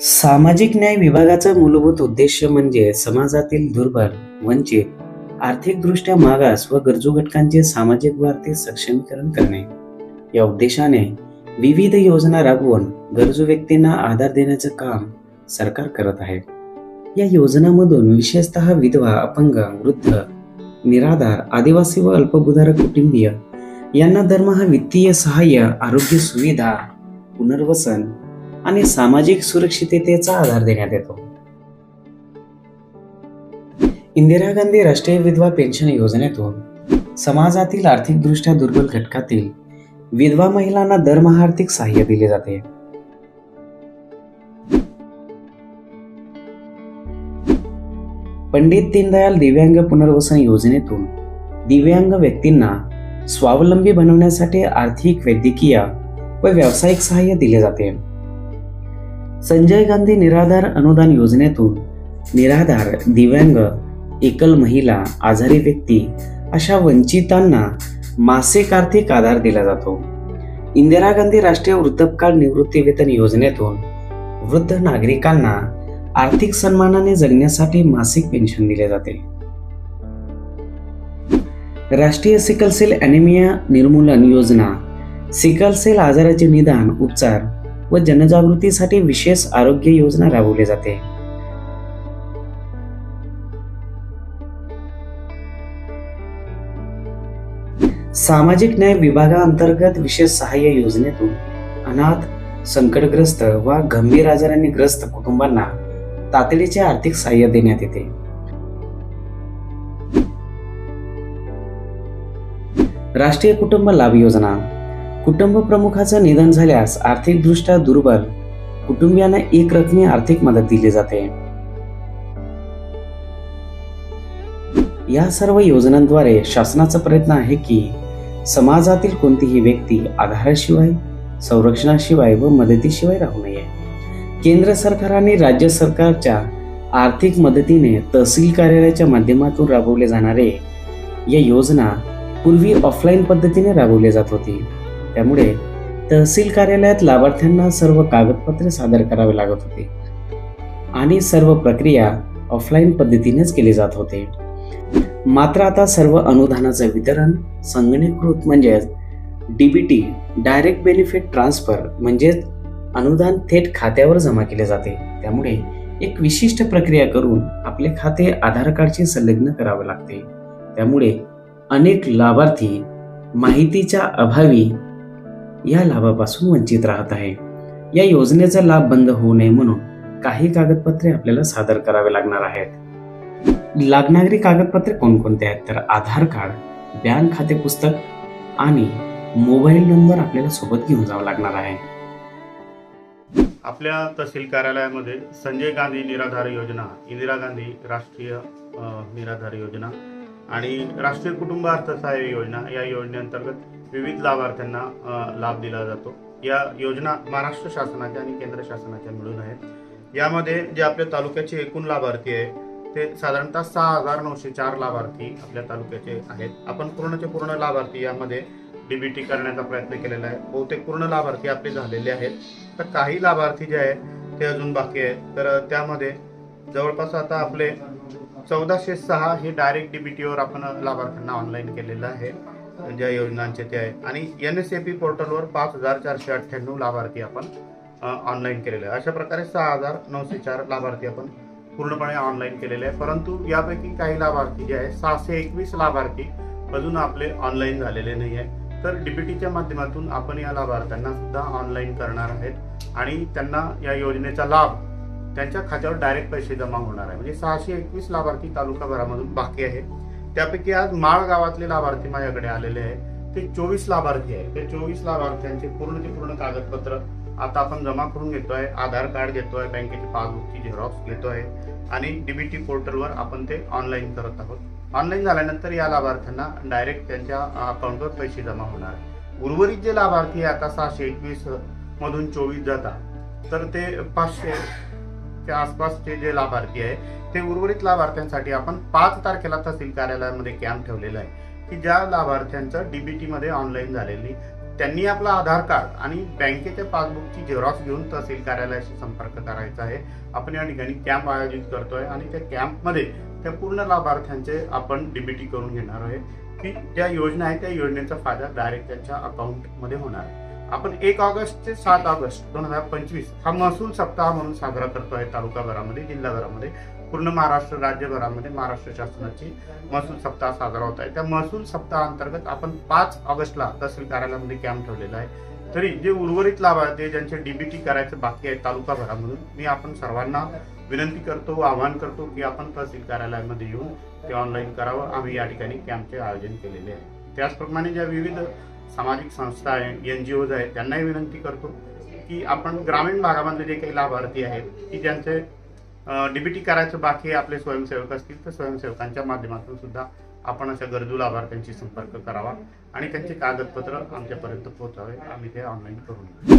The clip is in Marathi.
सामाजिक न्याय विभागाचा मूलभूत उद्देश म्हणजे समाजातील दुर्बल, वंचित, आर्थिकदृष्ट्या मागास व गरजू घटकांचे सामाजिक व आर्थिक सक्षमीकरण करणे. या उद्देशाने विविध योजना राबवून गरजू व्यक्तींना आधार देण्याचं काम सरकार करत आहे. या योजनांमधून विशेषतः विधवा, अपंग, वृद्ध, निराधार, आदिवासी व अल्पभूधारक कुटुंबीय यांना दरमहा वित्तीय सहाय्य, आरोग्य सुविधा, पुनर्वसन आणि सामाजिक सुरक्षिततेचा आधार देण्यात येतो. इंदिरा गांधी राष्ट्रीय विधवा पेन्शन योजनेतून समाजातील आर्थिकदृष्ट्या दुर्बल घटकातील विधवा महिलांना दरमहा आर्थिक सहाय्य दिले जाते. पंडित दीनदयाल दिव्यांग पुनर्वसन योजनेतून दिव्यांग व्यक्तींना स्वावलंबी बनवण्यासाठी आर्थिक, वैद्यकीय व व्यावसायिक सहाय्य दिले जाते. संजय गांधी निराधार अनुदान योजनेतून निराधार, दिव्यांग, एकल महिला, आजारी व्यक्ती अशा वंचितांना मासिक आर्थिक आधार दिला जातो. इंदिरा गांधी राष्ट्रीय वृद्धापकाळ निवृत्ती वेतन योजनेतून वृद्ध नागरिकांना आर्थिक सन्मानाने जगण्यासाठी मासिक पेन्शन दिले जाते. राष्ट्रीय सिकल सेल ॲनिमिया निर्मूलन योजना सिकल सेल आजाराचे निदान, उपचार व जनजागृतीसाठी विशेष आरोग्य योजना राबवली जाते. सामाजिक न्याय विभागाअंतर्गत विशेष सहाय्य योजनेतून अनाथ, संकटग्रस्त व गंभीर आजारांनी ग्रस्त कुटुंबांना तातडीचे आर्थिक सहाय्य देण्यात येते. राष्ट्रीय कुटुंब लाभ योजना कुटुंब प्रमुखाचं निधन झाल्यास आर्थिकदृष्ट्या दुर्बल कुटुंबियांना एक रकमी आर्थिक मदत दिली जाते. या सर्व योजनांद्वारे शासनाचा प्रयत्न आहे की समाजातील कोणतीही व्यक्ती आधाराशिवाय, संरक्षणाशिवाय व मदतीशिवाय राहू नये. केंद्र सरकार आणि राज्य सरकारच्या आर्थिक मदतीने तहसील कार्यालयाच्या माध्यमातून राबवले जाणारे या योजना पूर्वी ऑफलाईन पद्धतीने राबवले जात होती. त्यामुळे तहसील कार्यालयात लाभार्थ्यांना सर्व कागदपत्रे सादर करावे लागत होते आणि सर्व प्रक्रिया ऑफलाईन पद्धतीनेच केली जात होते. मात्र आता सर्व अनुदानाचं वितरण संगणकीकृत म्हणजेच DBT, डायरेक्ट बेनिफिट ट्रान्सफर म्हणजेच अनुदान थेट खात्यावर जमा केले जाते. त्यामुळे एक विशिष्ट प्रक्रिया करून आपले खाते आधार कार्डशी संलग्न करावे लागते. त्यामुळे अनेक लाभार्थी माहितीच्या अभावी या लाभापासून वंचित राहत आहे. या योजनेचा लाभ बंद होऊ नये म्हणून काही कागदपत्रे आपल्याला सादर करावे लागणार आहेत. लागणारी कागदपत्रे कोणकोणते आहेत तर आधार कार्ड, बँक खाते पुस्तक आणि मोबाईल नंबर आपल्याला सोबत घेऊन जावं लागणार आहे. आपल्या तहसील कार्यालयामध्ये संजय गांधी निराधार योजना, इंदिरा गांधी राष्ट्रीय निराधार योजना आणि राष्ट्रीय कुटुंब अर्थसहाय्य योजना या योजनेअंतर्गत विविध लाभार्थ्यांना लाभ दिला जातो. या योजना महाराष्ट्र शासनाच्या आणि केंद्र शासनाच्या मिळून आहेत. यामध्ये जे आपल्या तालुक्याचे एकूण लाभार्थी आहे ते साधारणतः 6,904 लाभार्थी आपल्या तालुक्याचे आहेत. आपण पूर्णचे पूर्ण लाभार्थी यामध्ये DBT करण्याचा प्रयत्न केलेला आहे. बहुतेक पूर्ण लाभार्थी आपले झालेले आहेत. तर काही लाभार्थी जे आहेत ते अजून बाकी आहेत. तर त्यामध्ये जवळपास आता आपले 1406 हे डायरेक्ट DBTवर आपण लाभार्थ्यांना ऑनलाईन केलेलं आहे ज्या योजनांचे ते आहे. आणि NSAP पोर्टलवर 5,498 लाभार्थी आपण ऑनलाईन केलेले आहे. अशा प्रकारे 6,904 लाभार्थी आपण पूर्णपणे ऑनलाईन केलेले आहे. परंतु यापैकी काही लाभार्थी जे आहे 621 लाभार्थी अजून आपले ऑनलाईन झालेले नाही आहे. तर DBTच्या माध्यमातून आपण या लाभार्थ्यांना सुद्धा ऑनलाईन करणार आहेत आणि त्यांना या योजनेचा लाभ त्यांच्या खात्यावर डायरेक्ट पैसे जमा होणार आहे. म्हणजे 621 लाभार्थी तालुकाभरामधून बाकी आहे. त्यापैकी आज माळ गावातले लाभार्थी माझ्याकडे आलेले आहेत. ते 24 लाभार्थी आहे. ते 24 लाभार्थ्यांचे पूर्ण कागदपत्र आता आपण जमा करून घेतोय. आधार कार्ड घेतोय, बँकेची पासबुकची झेरॉक्स घेतोय आणि DBT पोर्टलवर आपण ते ऑनलाईन करत आहोत. ऑनलाईन झाल्यानंतर या लाभार्थ्यांना डायरेक्ट त्यांच्या अकाउंटवर पैसे जमा होणार आहे. उर्वरित जे लाभार्थी आहे आता 621 मधून 24 जातात तर ते 500च्या आसपासचे जे लाभार्थी आहे ते उर्वरित लाभार्थ्यांसाठी आपण 5 तारखेला तहसील कार्यालयामध्ये कॅम्प ठेवलेला आहे की ज्या लाभार्थ्यांचं DBT मध्ये ऑनलाईन झालेली त्यांनी आपला आधार कार्ड आणि बँकेच्या पासबुकची झेरॉक्स घेऊन तहसील कार्यालयाशी संपर्क करायचा आहे. आपण या ठिकाणी कॅम्प आयोजित करतोय आणि त्या कॅम्पमध्ये त्या पूर्ण लाभार्थ्यांचे आपण डीबीटी करून घेणार आहे की ज्या योजना आहे त्या योजनेचा फायदा डायरेक्ट त्यांच्या अकाउंटमध्ये होणार आहे. आपण 1 ऑगस्ट ते 7 ऑगस्ट 2025 हा महसूल सप्ताह म्हणून साजरा करतोय. तालुकाभरामध्ये, जिल्हाभरामध्ये, पूर्ण महाराष्ट्र राज्यभरामध्ये महाराष्ट्र शासनाची महसूल सप्ताह साजरा होत आहे. त्या महसूल सप्ताहाअंतर्गत आपण 5 ऑगस्टला तहसील कार्यालयामध्ये कॅम्प ठेवलेला आहे. तरी जे उर्वरित लाभार्थी ज्यांचे डीबीटी करायचं बाकी आहे तालुकाभरामधून, मी आपण सर्वांना विनंती करतो, आवाहन करतो की आपण तहसील कार्यालयामध्ये येऊन ते ऑनलाईन करावं. आम्ही या ठिकाणी कॅम्पचे आयोजन केलेले आहे. त्याचप्रमाणे ज्या विविध सामाजिक संस्था आहे, NGOज आहेत, त्यांनाही विनंती करतो की आपण ग्रामीण भागामधले जे काही लाभार्थी आहेत की ज्यांचे डीबीटी करायचं बाकी आहे, आपले स्वयंसेवक असतील तर स्वयंसेवकांच्या माध्यमातून सुद्धा आपण अशा गरजू लाभार्थ्यांशी संपर्क करावा आणि त्यांचे कागदपत्र आमच्यापर्यंत पोहोचावे. आम्ही ते ऑनलाईन करून